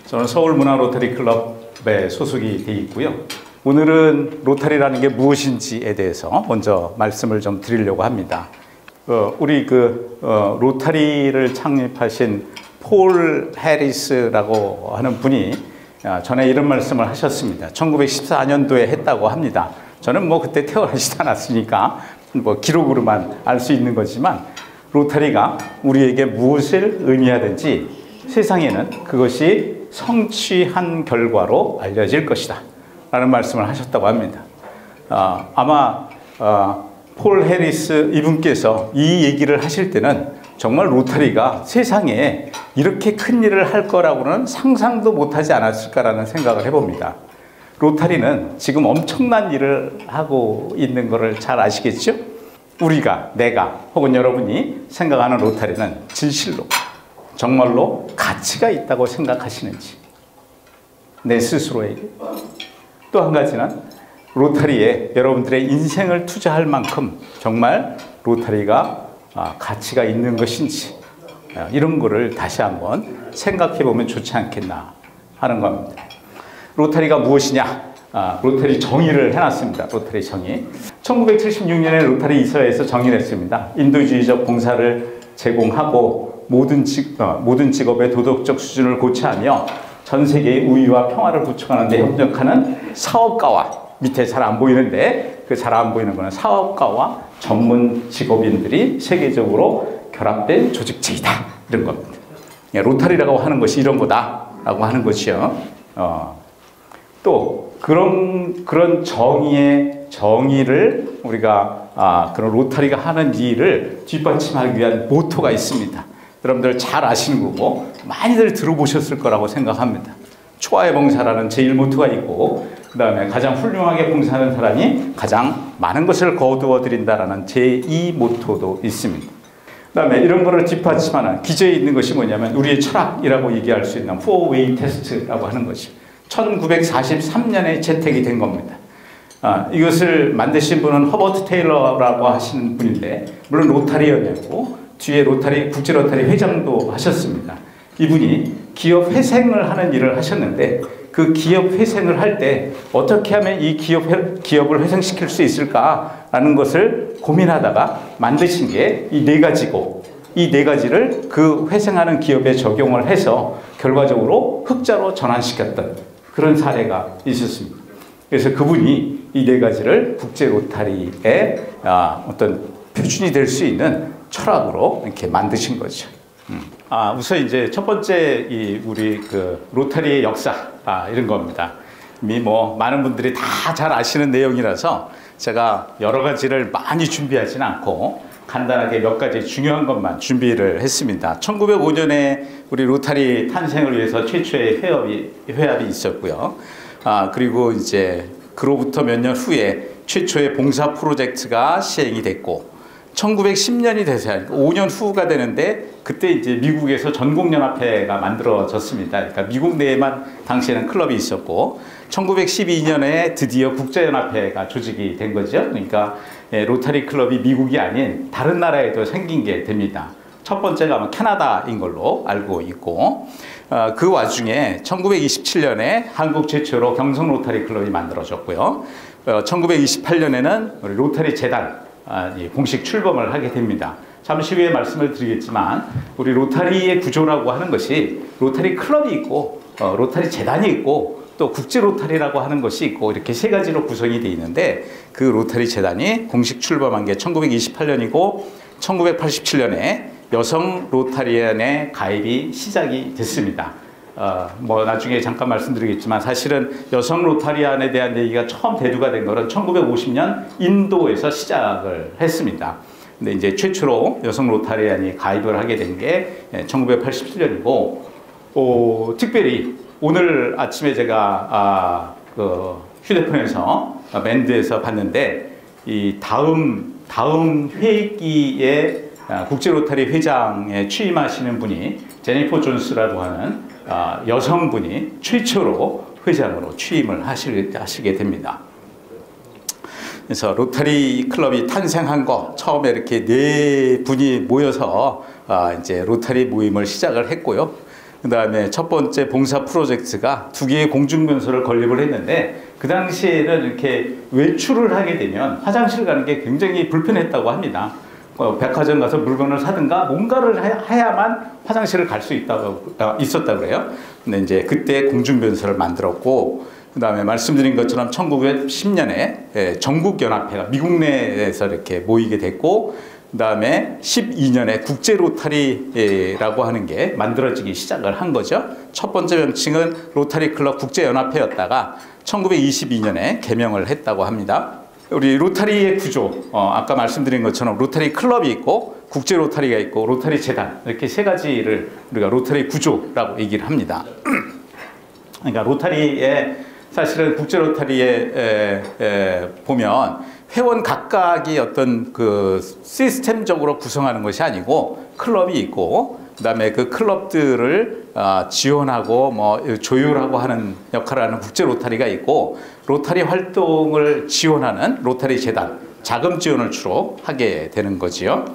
저는 서울문화로터리 클럽에 소속이 되어 있고요. 오늘은 로터리라는 게 무엇인지에 대해서 먼저 말씀을 좀 드리려고 합니다. 우리 로터리를 창립하신 폴 해리스라고 하는 분이 전에 이런 말씀을 하셨습니다. 1914년도에 했다고 합니다. 저는 뭐 그때 태어나지도 않았으니까 뭐 기록으로만 알 수 있는 거지만, 로터리가 우리에게 무엇을 의미하든지 세상에는 그것이 성취한 결과로 알려질 것이다 라는 말씀을 하셨다고 합니다. 아마 폴 해리스 이분께서 이 얘기를 하실 때는 정말 로터리가 세상에 이렇게 큰 일을 할 거라고는 상상도 못하지 않았을까라는 생각을 해봅니다. 로터리는 지금 엄청난 일을 하고 있는 것을 잘 아시겠죠? 우리가, 내가 혹은 여러분이 생각하는 로터리는 진실로 정말로 가치가 있다고 생각하시는지, 내 스스로에게. 또 한 가지는 로터리에 여러분들의 인생을 투자할 만큼 정말 로터리가 가치가 있는 것인지, 이런 거를 다시 한번 생각해 보면 좋지 않겠나 하는 겁니다. 로터리가 무엇이냐? 로터리 정의를 해놨습니다. 로터리 정의. 1976년에 로터리 이사회에서 정의를 했습니다. 인도주의적 봉사를 제공하고 모든 직업의 도덕적 수준을 고취하며 전 세계의 우위와 평화를 구축하는 데 협력하는 사업가와, 밑에 잘 안 보이는데 그 잘 안 보이는 거는 사업가와 전문 직업인들이 세계적으로 결합된 조직체이다, 이런 겁니다. 로터리라고 하는 것이 이런 거다라고 하는 것이요. 또 그런 정의를 우리가 그런 로터리가 하는 일을 뒷받침하기 위한 모토가 있습니다. 여러분들 잘 아시는 거고 많이들 들어보셨을 거라고 생각합니다. 초아의 봉사라는 제1모토가 있고, 그 다음에 가장 훌륭하게 봉사하는 사람이 가장 많은 것을 거두어 드린다라는 제2모토도 있습니다. 그 다음에 이런 거를 뒷받침하는 기저에 있는 것이 뭐냐면 우리의 철학이라고 얘기할 수 있는 포웨이 테스트라고 하는 것이 1943년에 채택이 된 겁니다. 이것을 만드신 분은 허버트 테일러라고 하시는 분인데, 물론 로타리언이었고 뒤에 국제 로터리 회장도 하셨습니다. 이분이 기업 회생을 하는 일을 하셨는데, 그 기업 회생을 할 때 어떻게 하면 이 기업을 회생시킬 수 있을까라는 것을 고민하다가 만드신 게 이 네 가지고, 이 네 가지를 그 회생하는 기업에 적용을 해서 결과적으로 흑자로 전환시켰던 그런 사례가 있었습니다. 그래서 그분이 이 네 가지를 국제 로터리의 어떤 표준이 될 수 있는 철학으로 이렇게 만드신 거죠. 우선 이제 첫 번째 우리 로터리의 역사, 이런 겁니다. 이미 뭐 많은 분들이 다 잘 아시는 내용이라서 제가 여러 가지를 많이 준비하지는 않고 간단하게 몇 가지 중요한 것만 준비를 했습니다. 1905년에 우리 로터리 탄생을 위해서 최초의 회합이 있었고요. 그리고 이제 그로부터 몇 년 후에 최초의 봉사 프로젝트가 시행이 됐고, 1910년이 돼서 5년 후가 되는데 그때 이제 미국에서 전국연합회가 만들어졌습니다. 그러니까 미국 내에만 당시에는 클럽이 있었고, 1912년에 드디어 국제연합회가 조직이 된 거죠. 그러니까 로터리 클럽이 미국이 아닌 다른 나라에도 생긴 게 됩니다. 첫 번째가 아마 캐나다인 걸로 알고 있고, 그 와중에 1927년에 한국 최초로 경성 로터리 클럽이 만들어졌고요. 1928년에는 우리 로터리 재단 공식 출범을 하게 됩니다. 잠시 후에 말씀을 드리겠지만, 우리 로터리의 구조라고 하는 것이 로터리 클럽이 있고, 로터리 재단이 있고, 또 국제 로터리라고 하는 것이 있고, 이렇게 세 가지로 구성이 되어 있는데, 그 로터리 재단이 공식 출범한 게 1928년이고 1987년에 여성 로터리안에 가입이 시작이 됐습니다. 뭐 나중에 잠깐 말씀드리겠지만, 사실은 여성 로터리안에 대한 얘기가 처음 대두가 된 것은 1950년 인도에서 시작을 했습니다. 근데 이제 최초로 여성 로터리안이 가입을 하게 된 게 1987년이고, 특별히 오늘 아침에 제가 휴대폰에서 밴드에서 봤는데, 이 다음 회기에 국제 로터리 회장에 취임하시는 분이 제니퍼 존스라고 하는 여성분이 최초로 회장으로 취임을 하시게 됩니다. 그래서 로터리 클럽이 탄생한 거, 처음에 이렇게 네 분이 모여서 이제 로터리 모임을 시작을 했고요. 그다음에 첫 번째 봉사 프로젝트가 2개의 공중변소를 건립을 했는데 그 당시에는 이렇게 외출을 하게 되면 화장실 가는 게 굉장히 불편했다고 합니다. 백화점 가서 물건을 사든가 뭔가를 해야만 화장실을 갈 수 있었다고 그래요. 근데 이제 그때 공중변소를 만들었고, 그 다음에 말씀드린 것처럼 1910년에 전국연합회가 미국 내에서 이렇게 모이게 됐고, 그 다음에 12년에 국제 로타리라고 하는 게 만들어지기 시작을 한 거죠. 첫 번째 명칭은 로타리 클럽 국제연합회였다가 1922년에 개명을 했다고 합니다. 우리 로타리의 구조, 아까 말씀드린 것처럼 로타리 클럽이 있고 국제 로타리가 있고 로타리 재단, 이렇게 세 가지를 우리가 로타리 구조라고 얘기를 합니다. 그러니까 로타리에 사실은 국제 로타리에 보면 회원 각각이 어떤 그 시스템적으로 구성하는 것이 아니고 클럽이 있고, 그다음에 그 클럽들을 지원하고 뭐 조율하고 하는 역할을 하는 국제 로타리가 있고, 로타리 활동을 지원하는 로타리 재단, 자금 지원을 주로 하게 되는 거지요.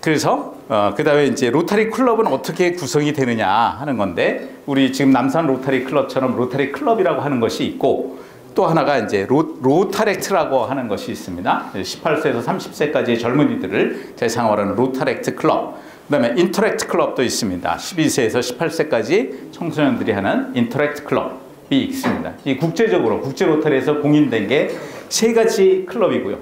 그래서 그다음에 이제 로타리 클럽은 어떻게 구성이 되느냐 하는 건데, 우리 지금 남산 로타리 클럽처럼 로타리 클럽이라고 하는 것이 있고, 또 하나가 이제 로타렉트라고 하는 것이 있습니다. 18세에서 30세까지의 젊은이들을 대상으로 하는 로타렉트 클럽. 그다음에 인터랙트 클럽도 있습니다. 12세에서 18세까지 청소년들이 하는 인터랙트 클럽이 있습니다. 이 국제적으로 국제 로타리에서 공인된 게 3가지 클럽이고요.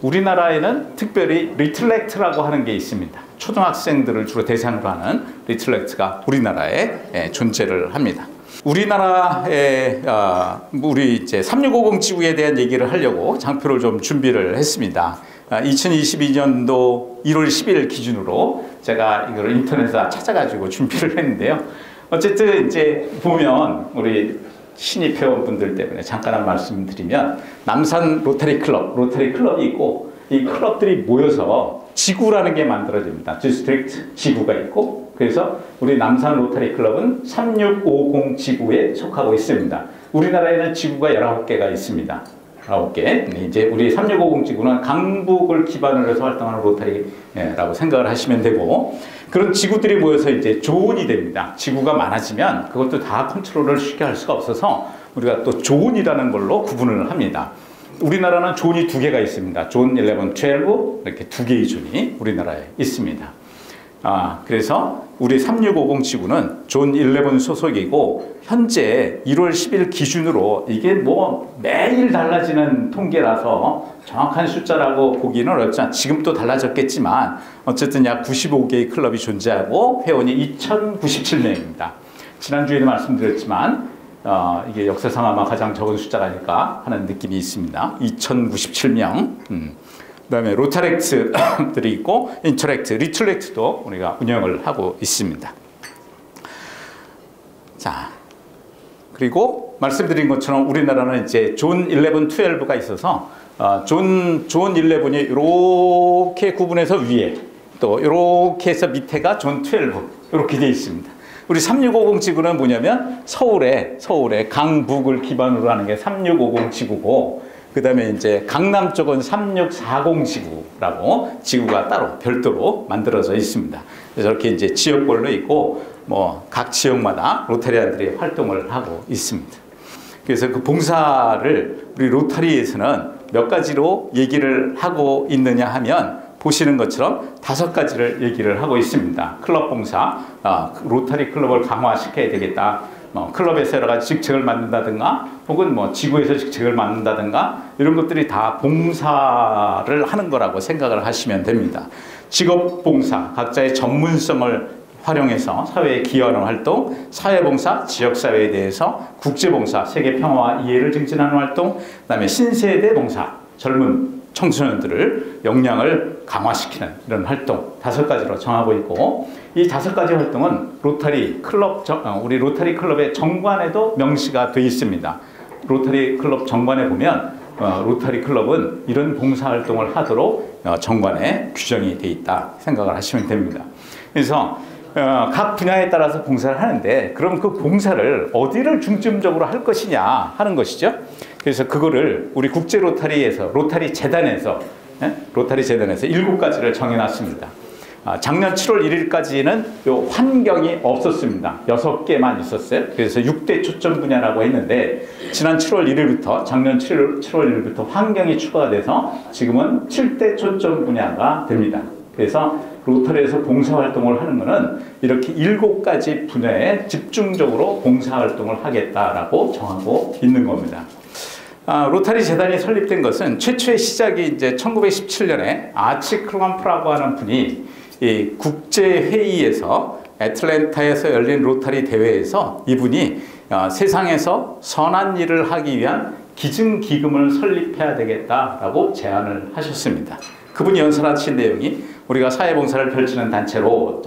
우리나라에는 특별히 리틀렉트라고 하는 게 있습니다. 초등학생들을 주로 대상으로 하는 리틀렉트가 우리나라에 존재를 합니다. 우리나라의 우리 이제 3650 지구에 대한 얘기를 하려고 장표를 좀 준비를 했습니다. 2022년도 1월 10일 기준으로 제가 이걸 인터넷에서 찾아가지고 준비를 했는데요. 어쨌든 이제 보면 우리 신입 회원분들 때문에 잠깐 한 말씀 드리면, 남산 로타리 클럽이 있고, 이 클럽들이 모여서 지구라는 게 만들어집니다. 디스트릭트 지구가 있고, 그래서 우리 남산 로타리 클럽은 3650 지구에 속하고 있습니다. 우리나라에는 지구가 19개가 있습니다. 19개. 이제 우리 3650 지구는 강북을 기반으로 해서 활동하는 로타리라고 생각을 하시면 되고, 그런 지구들이 모여서 이제 조온이 됩니다. 지구가 많아지면 그것도 다 컨트롤을 쉽게 할 수가 없어서 우리가 또 조온이라는 걸로 구분을 합니다. 우리나라는 존이 2개가 있습니다. 존 11, 12 이렇게 2개의 존이 우리나라에 있습니다. 그래서 우리 3650 지구는 존 11 소속이고, 현재 1월 10일 기준으로 이게 뭐 매일 달라지는 통계라서 정확한 숫자라고 보기는 어렵지만, 지금 또 달라졌겠지만 어쨌든 약 95개의 클럽이 존재하고 회원이 2097명입니다. 지난주에도 말씀드렸지만 이게 역사상 아마 가장 적은 숫자가 아닐까 하는 느낌이 있습니다. 2097명. 그다음에 로타렉트들이 있고, 인터랙트, 리틀렉트도 우리가 운영을 하고 있습니다. 자, 그리고 말씀드린 것처럼 우리나라는 이제 존 11, 12가 있어서 존 11이 이렇게 구분해서 위에, 또 이렇게 해서 밑에가 존 12 이렇게 되어 있습니다. 우리 3650 지구는 뭐냐면 서울에 강북을 기반으로 하는 게 3650 지구고, 그 다음에 이제 강남 쪽은 3640 지구라고 지구가 따로 별도로 만들어져 있습니다. 그래서 이렇게 이제 지역별로 있고, 뭐 각 지역마다 로타리안들이 활동을 하고 있습니다. 그래서 그 봉사를 우리 로타리에서는 몇 가지로 얘기를 하고 있느냐 하면, 보시는 것처럼 5가지를 얘기를 하고 있습니다. 클럽 봉사, 로타리 클럽을 강화시켜야 되겠다. 클럽에서 여러 가지 직책을 맡는다든가, 혹은 뭐 지구에서 직책을 맡는다든가, 이런 것들이 다 봉사를 하는 거라고 생각을 하시면 됩니다. 직업 봉사, 각자의 전문성을 활용해서 사회에 기여하는 활동, 사회봉사, 지역사회에 대해서, 국제봉사, 세계 평화와 이해를 증진하는 활동, 그다음에 신세대 봉사, 젊은 청소년들을 역량을 강화시키는 이런 활동 5가지로 정하고 있고, 이 5가지 활동은 로타리 클럽, 우리 로타리 클럽의 정관에도 명시가 되어 있습니다. 로타리 클럽 정관에 보면 로타리 클럽은 이런 봉사활동을 하도록 정관에 규정이 되어 있다 생각을 하시면 됩니다. 그래서 각 분야에 따라서 봉사를 하는데, 그럼 그 봉사를 어디를 중점적으로 할 것이냐 하는 것이죠. 그래서 그거를 우리 국제 로타리에서, 로타리 재단에서 7가지를 정해놨습니다. 작년 7월 1일까지는 요 환경이 없었습니다. 6개만 있었어요. 그래서 6대 초점 분야라고 했는데 지난 7월 1일부터 작년 7월 1일부터 환경이 추가가 돼서 지금은 7대 초점 분야가 됩니다. 그래서 로터리에서 봉사활동을 하는 것은 이렇게 7가지 분야에 집중적으로 봉사활동을 하겠다라고 정하고 있는 겁니다. 로타리 재단이 설립된 것은 최초의 시작이 이제 1917년에 아치 크럼프라고 하는 분이 이 국제회의에서 애틀랜타에서 열린 로타리 대회에서 이분이 세상에서 선한 일을 하기 위한 기증기금을 설립해야 되겠다라고 제안을 하셨습니다. 그분이 연설하신 내용이 우리가 사회봉사를 펼치는 단체로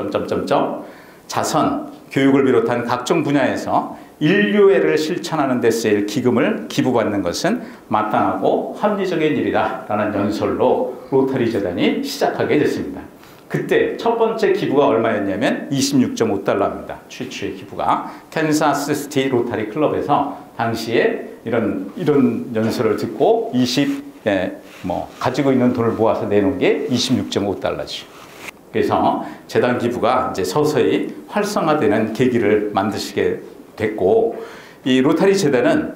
자선, 교육을 비롯한 각종 분야에서 인류애를 실천하는 데 쓰일 기금을 기부받는 것은 마땅하고 합리적인 일이다 라는 연설로 로타리 재단이 시작하게 됐습니다. 그때 첫 번째 기부가 얼마였냐면 26.5달러입니다. 최초의 기부가 캔사스 시티 로타리 클럽에서 당시에 이런 연설을 듣고 가지고 있는 돈을 모아서 내놓은 게 26.5달러죠. 그래서 재단 기부가 이제 서서히 활성화되는 계기를 만드시게 됐고, 이 로타리 재단은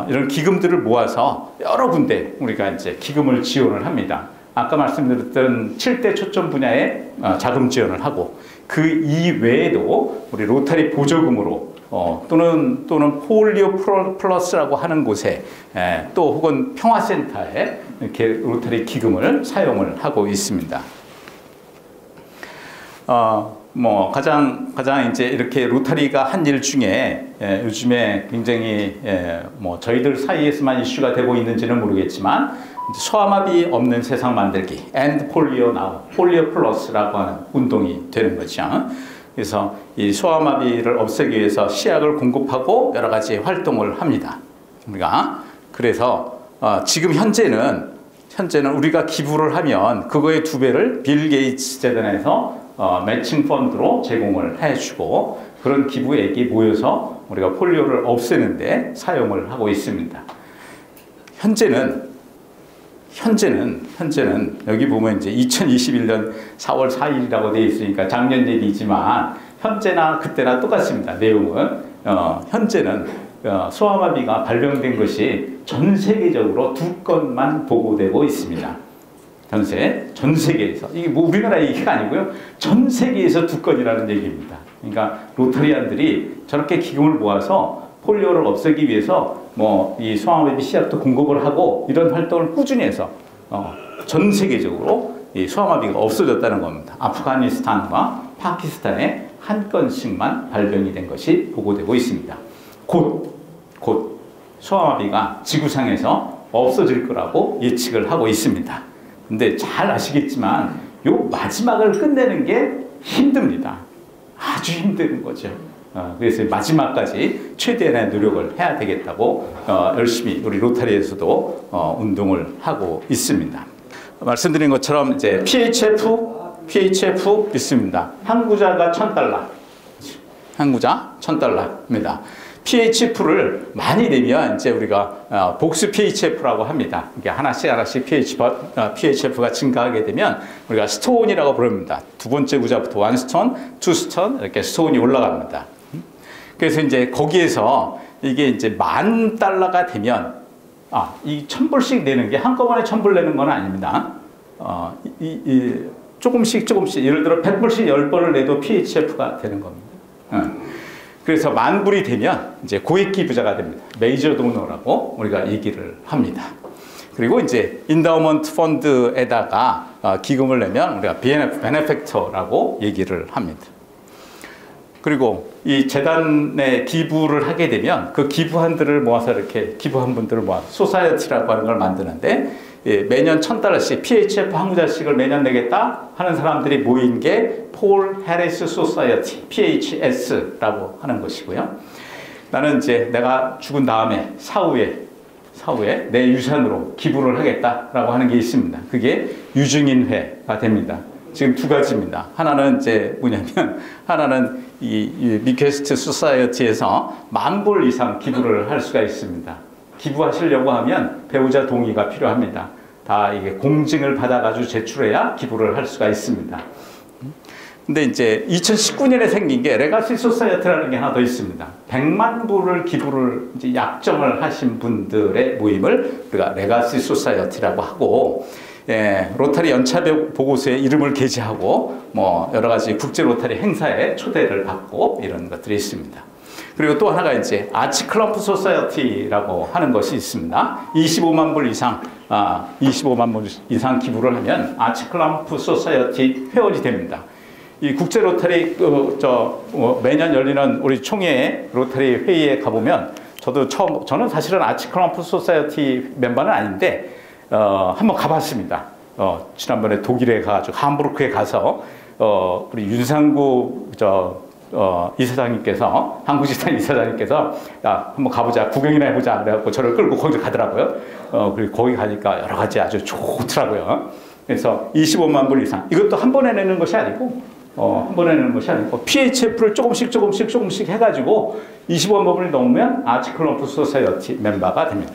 이런 기금들을 모아서 여러 군데 우리가 이제 기금을 지원을 합니다. 아까 말씀드렸던 7대 초점 분야에 자금 지원을 하고, 그 이외에도 우리 로타리 보조금으로 또는 폴리오 플러스라고 하는 곳에 또 혹은 평화센터에 이렇게 로타리 기금을 사용을 하고 있습니다. 가장 이제 이렇게 로타리가 한 일 중에 요즘에 굉장히 저희들 사이에서만 이슈가 되고 있는지는 모르겠지만 소아마비 없는 세상 만들기 and polio now, polio plus라고 하는 운동이 되는 거죠. 그래서 이 소아마비를 없애기 위해서 시약을 공급하고 여러 가지 활동을 합니다. 우리가 그래서 지금 현재는 우리가 기부를 하면 그거의 2배를 빌 게이츠 재단에서 매칭 펀드로 제공을 해주고, 그런 기부액이 모여서 우리가 폴리오를 없애는데 사용을 하고 있습니다. 현재는 여기 보면 이제 2021년 4월 4일이라고 되어 있으니까 작년 얘기지만 현재나 그때나 똑같습니다. 내용은 현재는 소아마비가 발병된 것이 전 세계적으로 2건만 보고되고 있습니다. 전 세계에서. 이게 뭐 우리나라 얘기가 아니고요. 전 세계에서 2건이라는 얘기입니다. 그러니까 로타리안들이 저렇게 기금을 모아서 폴리오를 없애기 위해서 이 소아마비 시약도 공급을 하고 이런 활동을 꾸준히 해서 전 세계적으로 이 소아마비가 없어졌다는 겁니다. 아프가니스탄과 파키스탄에 1건씩만 발병이 된 것이 보고되고 있습니다. 곧 소아마비가 지구상에서 없어질 거라고 예측을 하고 있습니다. 근데 잘 아시겠지만 요 마지막을 끝내는 게 힘듭니다. 아주 힘든 거죠. 그래서 마지막까지 최대한의 노력을 해야 되겠다고 열심히 우리 로타리에서도 운동을 하고 있습니다. 말씀드린 것처럼 이제 PHF 있습니다. 항구자가 $1,000. 항구자 $1,000입니다. PHF를 많이 내면 이제 우리가 복수 PHF라고 합니다. 이게 하나씩 PHF가 증가하게 되면 우리가 스톤이라고 부릅니다. 2번째 구자부터 1스톤, 2스톤 이렇게 스톤이 올라갑니다. 그래서 이제 거기에서 이게 이제 $10,000가 되면 이 $1,000불씩 내는 게 한꺼번에 $1,000불 내는 건 아닙니다. 조금씩 예를 들어 100불씩 10번을 내도 PHF가 되는 겁니다. 그래서 $10,000불이 되면 이제 고액 기부자가 됩니다. 메이저 도너라고 우리가 얘기를 합니다. 그리고 이제 인다우먼트 펀드에다가 기금을 내면 우리가 베네팩터라고 얘기를 합니다. 그리고 이 재단에 기부를 하게 되면 그 기부한 분들을 모아서 소사이어티라고 하는 걸 만드는데 매년 $1,000씩 PHF 항구자식을 매년 내겠다 하는 사람들이 모인 게 폴 해리스 소사이어티 PHS라고 하는 것이고요. 나는 이제 내가 죽은 다음에 사후에 내 유산으로 기부를 하겠다라고 하는 게 있습니다. 그게 유증인회가 됩니다. 지금 2가지입니다. 하나는 이제 하나는 이 리퀘스트 소사이어티에서 $10,000불 이상 기부를 할 수가 있습니다. 기부하시려고 하면 배우자 동의가 필요합니다. 다 이게 공증을 받아가지고 제출해야 기부를 할 수가 있습니다. 근데 이제 2019년에 생긴 게 레가시 소사이어티라는 게 하나 더 있습니다. 100만 불을 기부를 이제 약정을 하신 분들의 모임을 우리가 레가시 소사이어티라고 하고, 예, 로타리 연차 보고서에 이름을 게재하고 뭐 여러 가지 국제 로타리 행사에 초대를 받고 이런 것들이 있습니다. 그리고 또 하나가 이제 아치클럼프 소사이어티라고 하는 것이 있습니다. 25만 불 이상, 25만 불 이상 기부를 하면 아치클럼프 소사이어티 회원이 됩니다. 이 국제 로타리 매년 열리는 우리 총회 로타리 회의에 가보면 저는 사실은 아치클럼프 소사이어티 멤버는 아닌데 한번 가봤습니다. 지난번에 독일에 가가지고 함부르크에 가서 우리 윤상구 이사장님께서 한국지사 이사장님께서 야 한번 가보자 구경이나 해보자 그래갖고 저를 끌고 거기 가더라고요. 그리고 거기 가니까 여러 가지 아주 좋더라고요. 그래서 25만 불 이상 이것도 한 번에 내는 것이 아니고 한 번에 내는 것이 아니고 PHF를 조금씩 해가지고 25만 불이 넘으면 아치클럼프 소사이어티 멤버가 됩니다.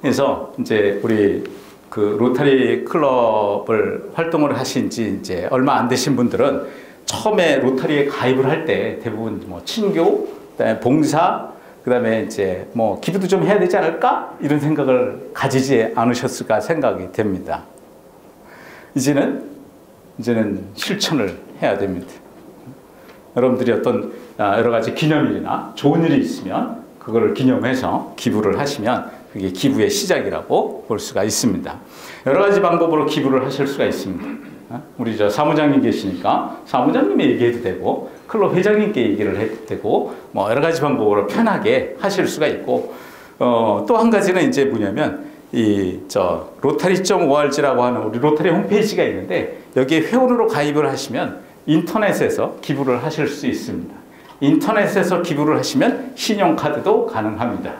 그래서 이제 우리 그 로타리 클럽을 활동을 하신 지 이제 얼마 안 되신 분들은 처음에 로타리에 가입을 할 때 대부분 뭐 친교, 그다음에 봉사, 그다음에 이제 뭐 기부도 좀 해야 되지 않을까 이런 생각을 가지지 않으셨을까 생각이 됩니다. 이제는 실천을 해야 됩니다. 여러분들이 어떤 여러 가지 기념일이나 좋은 일이 있으면 그거를 기념해서 기부를 하시면 그게 기부의 시작이라고 볼 수가 있습니다. 여러 가지 방법으로 기부를 하실 수가 있습니다. 우리 사무장님 계시니까 사무장님이 얘기해도 되고 클럽 회장님께 얘기를 해도 되고 뭐 여러 가지 방법으로 편하게 하실 수가 있고 또 한 가지는 이제 뭐냐면 로타리.org라고 하는 우리 로타리 홈페이지가 있는데 여기에 회원으로 가입을 하시면 인터넷에서 기부를 하실 수 있습니다. 인터넷에서 기부를 하시면 신용카드도 가능합니다.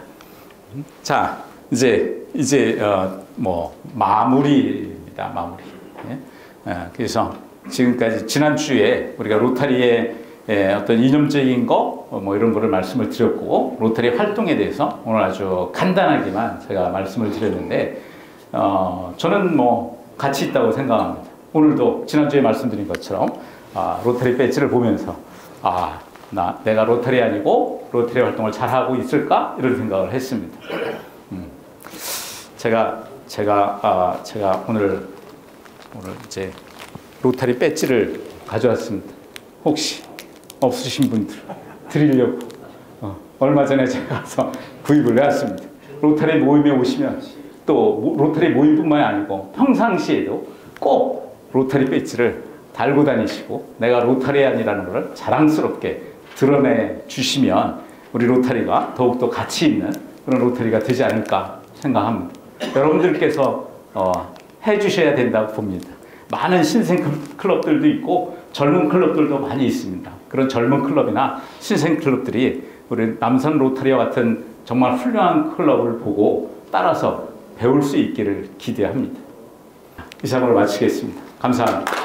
자, 이제 뭐 마무리입니다. 마무리. 그래서 지금까지 지난주에 우리가 로타리의 어떤 이념적인 거 뭐 이런 거를 말씀을 드렸고 로타리 활동에 대해서 오늘 아주 간단하게만 제가 말씀을 드렸는데 저는 뭐 가치 있다고 생각합니다. 오늘도 지난주에 말씀드린 것처럼 로타리 배지를 보면서 내가 로타리 아니고 로타리 활동을 잘하고 있을까 이런 생각을 했습니다. 제가 오늘 이제 로타리 배지를 가져왔습니다. 혹시 없으신 분들 드리려고 얼마 전에 제가 가서 구입을 해왔습니다. 로타리 모임에 오시면 또 로타리 모임뿐만이 아니고 평상시에도 꼭 로타리 배지를 달고 다니시고 내가 로타리안이라는 것을 자랑스럽게 드러내 주시면 우리 로타리가 더욱더 가치 있는 그런 로타리가 되지 않을까 생각합니다. 여러분들께서 해주셔야 된다고 봅니다. 많은 신생 클럽들도 있고 젊은 클럽들도 많이 있습니다. 그런 젊은 클럽이나 신생 클럽들이 우리 남산 로타리와 같은 정말 훌륭한 클럽을 보고 따라서 배울 수 있기를 기대합니다. 이상으로 마치겠습니다. 감사합니다.